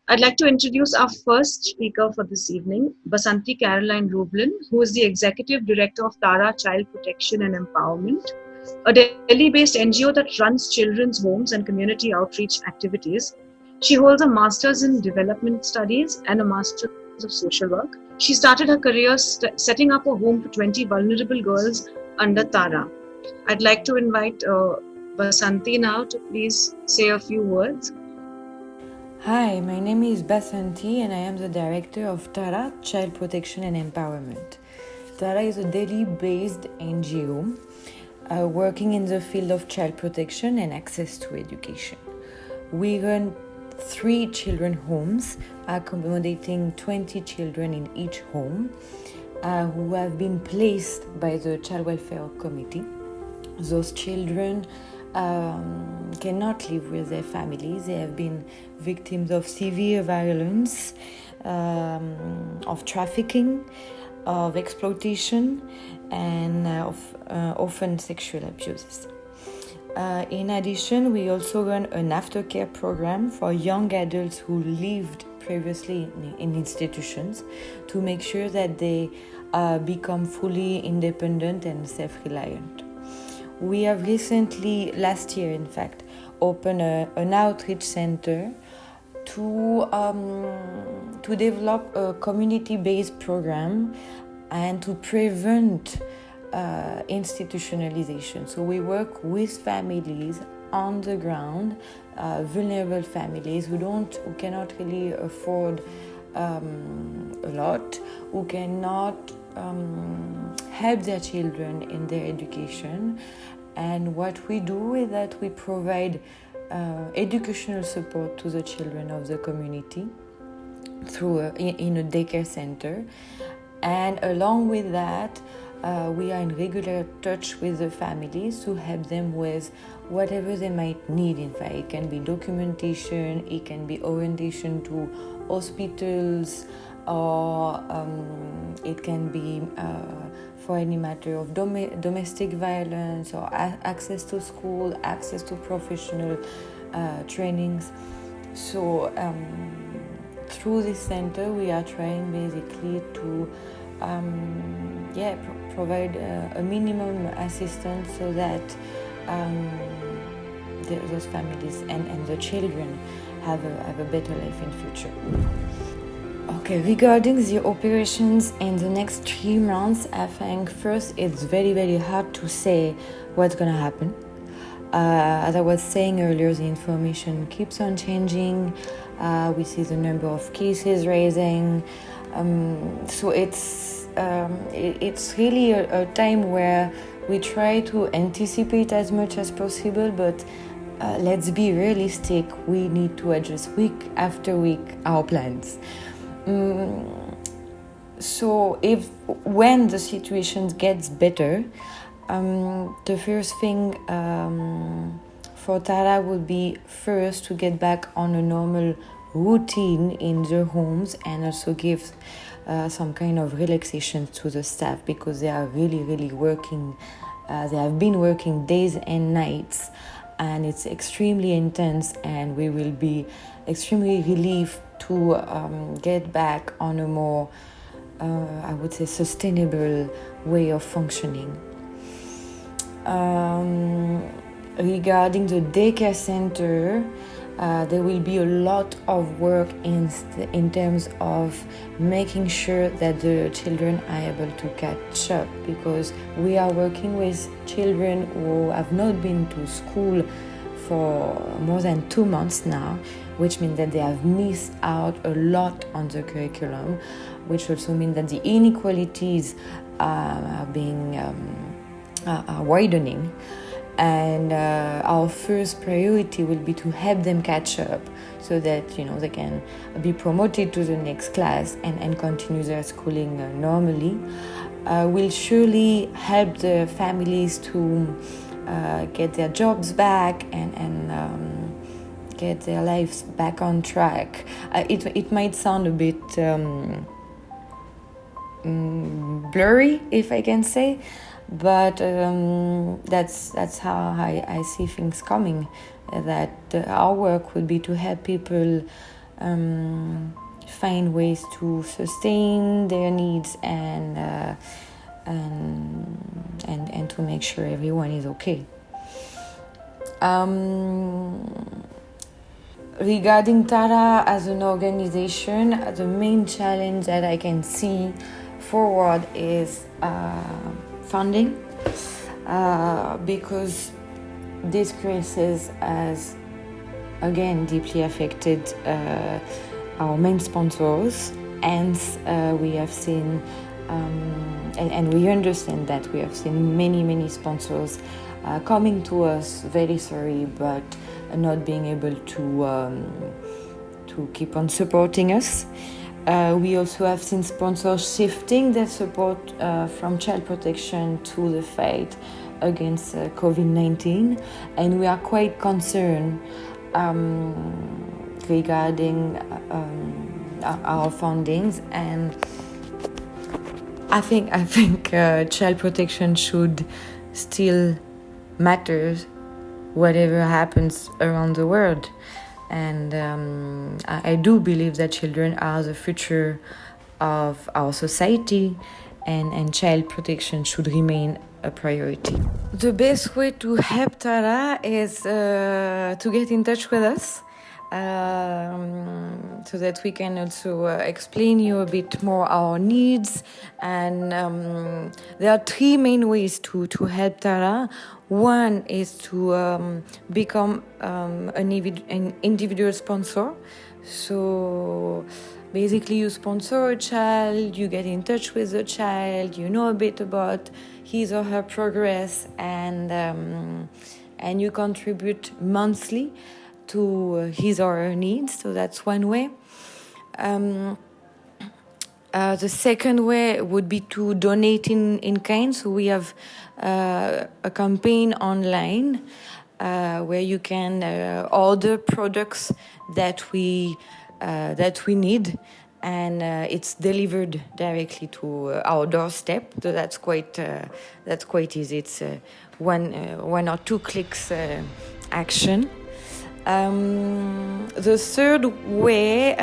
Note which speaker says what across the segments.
Speaker 1: I'd like to introduce our first speaker for this evening, Basanti Caroline Roublin, who is the Executive Director of Tara Child Protection and Empowerment, a Delhi-based NGO that runs children's homes and community outreach activities. She holds a master's in development studies and a master's of social work. She started her career setting up a home for 20 vulnerable girls under Tara. I'd like to invite Basanti now to please say a few words.
Speaker 2: Hi, my name is Basanti and I am the director of Tara Child Protection and Empowerment. Tara is a Delhi-based NGO working in the field of child protection and access to education. We run 3 children homes, accommodating 20 children in each home who have been placed by the Child Welfare Committee. Those children cannot live with their families. They have been victims of severe violence, of trafficking, of exploitation, and of often sexual abuses. In addition, we also run an aftercare program for young adults who lived previously in institutions to make sure that they become fully independent and self-reliant. We have recently, last year in fact, opened an outreach center to develop a community-based program and to prevent institutionalization. So we work with families on the ground, vulnerable families who cannot really afford a lot, who cannot help their children in their education. And what we do is that we provide educational support to the children of the community through in a daycare center. And along with that, we are in regular touch with the families to help them with whatever they might need. In fact, it can be documentation, it can be orientation to hospitals, or it can be for any matter of domestic violence, or access to school, access to professional trainings. So through this center, we are trying basically to provide a minimum assistance so that those families and the children have a better life in future. Okay, regarding the operations in the next 3 months, I think first it's very, very hard to say what's going to happen. As I was saying earlier, the information keeps on changing. We see the number of cases rising. So it's really a time where we try to anticipate as much as possible, but let's be realistic. We need to adjust week after week our plans. So when the situation gets better, the first thing for Tara would be first to get back on a normal routine in their homes, and also give some kind of relaxation to the staff, because they are really working. They have been working days and nights, and it's extremely intense, and we will be extremely relieved to get back on a more, I would say, sustainable way of functioning. Regarding the daycare center, there will be a lot of work in terms of making sure that the children are able to catch up, because we are working with children who have not been to school for more than 2 months now, which means that they have missed out a lot on the curriculum, which also means that the inequalities are widening. And our first priority will be to help them catch up, so that they can be promoted to the next class and continue their schooling normally. We'll surely help the families to get their jobs back and get their lives back on track. It might sound a bit blurry, if I can say, but that's how I see things coming. That our work would be to help people find ways to sustain their needs and to make sure everyone is okay. Regarding Tara as an organization, the main challenge that I can see forward is funding, because this crisis has again deeply affected our main sponsors. Hence, we have seen, and we understand that we have seen many sponsors coming to us very sorry, but not being able to keep on supporting us. We also have seen sponsors shifting their support from child protection to the fight against COVID-19, and we are quite concerned regarding our fundings. And I think child protection should still matter whatever happens around the world. And I do believe that children are the future of our society, and child protection should remain a priority. The best way to help Tara is to get in touch with us, so that we can also explain you a bit more our needs. And there are three main ways to help Tara. One is to become an individual sponsor. So basically you sponsor a child, you get in touch with the child, you know a bit about his or her progress, and you contribute monthly to his or her needs. So that's one way. The second way would be to donate in kind. So we have a campaign online where you can order products that we need, and it's delivered directly to our doorstep. So that's quite easy. It's one or two clicks action. The third way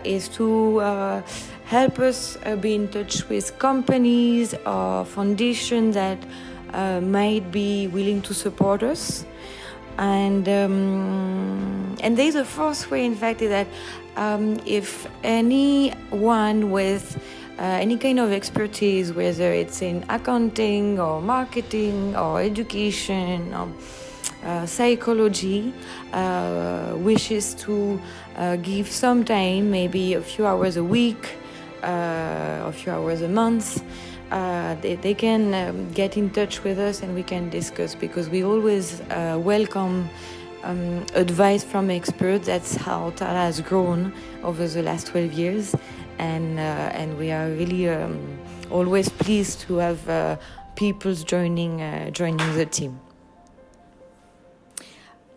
Speaker 2: is to help us be in touch with companies or foundations that might be willing to support us. And there's a fourth way, in fact, is that if anyone with any kind of expertise, whether it's in accounting or marketing or education or psychology, wishes to give some time, maybe a few hours a week, a few hours a month, they can get in touch with us and we can discuss, because we always welcome advice from experts. That's how Tara has grown over the last 12 years, and we are really always pleased to have people joining the team.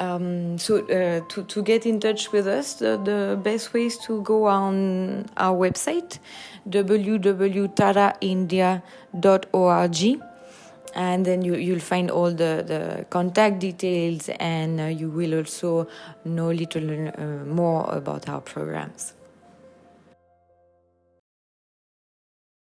Speaker 2: To get in touch with us, the best way is to go on our website, www.taraindia.org, and then you'll find all the contact details, and you will also know a little more about our programs.